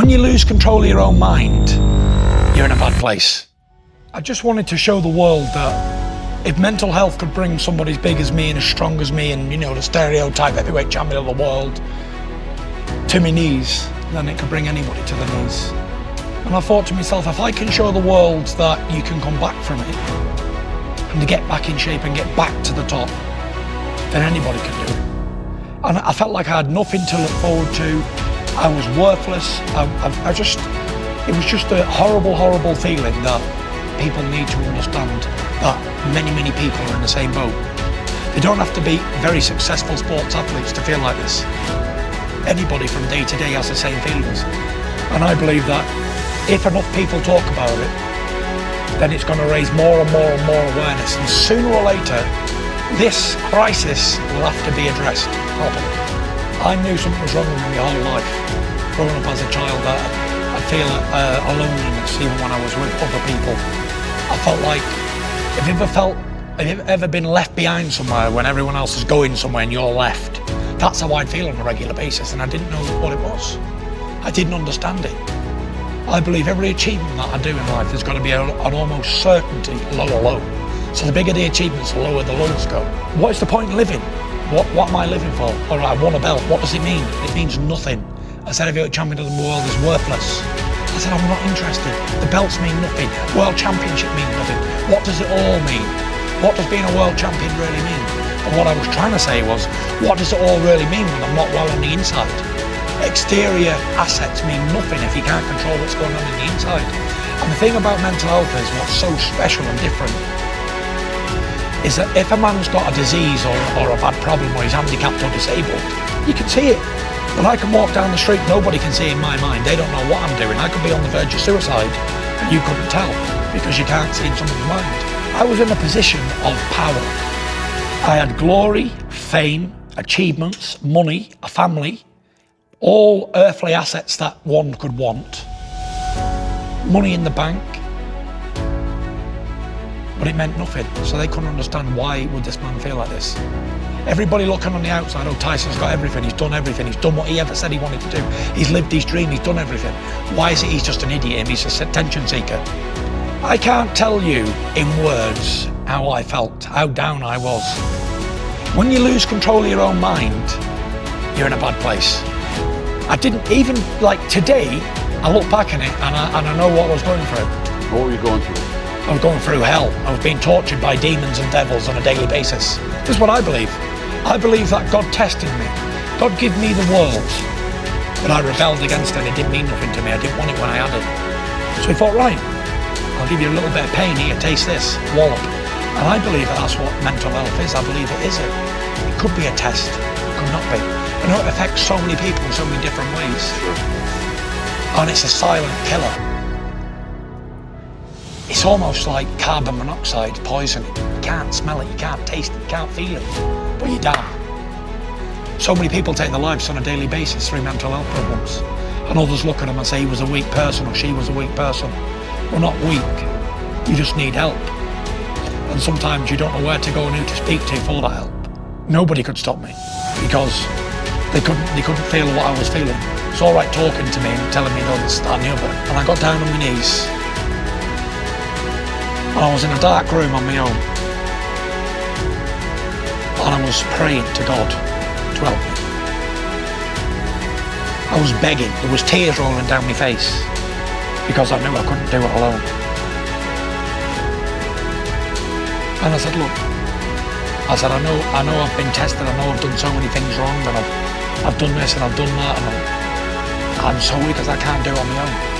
When you lose control of your own mind, you're in a bad place. I just wanted to show the world that if mental health could bring somebody as big as me and as strong as me and, you know, the stereotype heavyweight champion of the world to my knees, then it could bring anybody to the knees. And I thought to myself, if I can show the world that you can come back from it and to get back in shape and get back to the top, then anybody can do it. And I felt like I had nothing to look forward to. I was worthless. It was just a horrible, horrible feeling that people need to understand that many, many people are in the same boat. They don't have to be very successful sports athletes to feel like this. Anybody from day to day has the same feelings. And I believe that if enough people talk about it, then it's going to raise more and more and more awareness. And sooner or later, this crisis will have to be addressed properly. I knew something was wrong with me my whole life. Growing up as a child, I feel a loneliness even when I was with other people. I felt like, have you ever been left behind somewhere when everyone else is going somewhere and you're left? That's how I'd feel on a regular basis, and I didn't know what it was. I didn't understand it. I believe every achievement that I do in life, there's got to be an almost certainty lower low. So the bigger the achievements, the lower the lows go. What is the point in living? What am I living for? All right, I won a belt. What does it mean? It means nothing. I said heavyweight champion of the world is worthless. I said I'm not interested. The belts mean nothing. World championship means nothing. What does it all mean? What does being a world champion really mean? And what I was trying to say was, what does it all really mean when I'm not well on the inside? Exterior assets mean nothing if you can't control what's going on in the inside. And the thing about mental health is what's so special and different is that if a man's got a disease or a bad problem or he's handicapped or disabled, you can see it. But I can walk down the street, nobody can see in my mind. They don't know what I'm doing. I could be on the verge of suicide and you couldn't tell because you can't see in someone's mind. I was in a position of power. I had glory, fame, achievements, money, a family, all earthly assets that one could want. Money in the bank. But it meant nothing, so they couldn't understand why would this man feel like this. Everybody looking on the outside, oh, Tyson's got everything, he's done everything, he's done what he ever said he wanted to do, he's lived his dream, he's done everything. Why is it he's just an idiot and he's a attention seeker? I can't tell you in words how I felt, how down I was. When you lose control of your own mind, you're in a bad place. I didn't even, like today, I look back on it and I know what I was going through. What were you going through? I was going through hell. I was being tortured by demons and devils on a daily basis. This is what I believe. I believe that God tested me. God gave me the world, but I rebelled against it. It didn't mean nothing to me. I didn't want it when I had it. So he thought, right, I'll give you a little bit of pain here, taste this, wallop. And I believe that that's what mental health is. I believe it is it. It could be a test, it could not be. I know it affects so many people in so many different ways. And it's a silent killer. It's almost like carbon monoxide poisoning. You can't smell it, you can't taste it, you can't feel it, but you die. So many people take their lives on a daily basis through mental health problems. And others look at them and say he was a weak person or she was a weak person. Well, not weak, you just need help. And sometimes you don't know where to go and who to speak to for that help. Nobody could stop me because they couldn't feel what I was feeling. It's all right talking to me and telling me this, that and the other. And I got down on my knees. And I was in a dark room on my own. And I was praying to God to help me. I was begging. There was tears rolling down my face because I knew I couldn't do it alone. And I said, look, I said, I know I've been tested, I know I've done so many things wrong, and I've done this and I've done that, and I'm so weak as I can't do it on my own.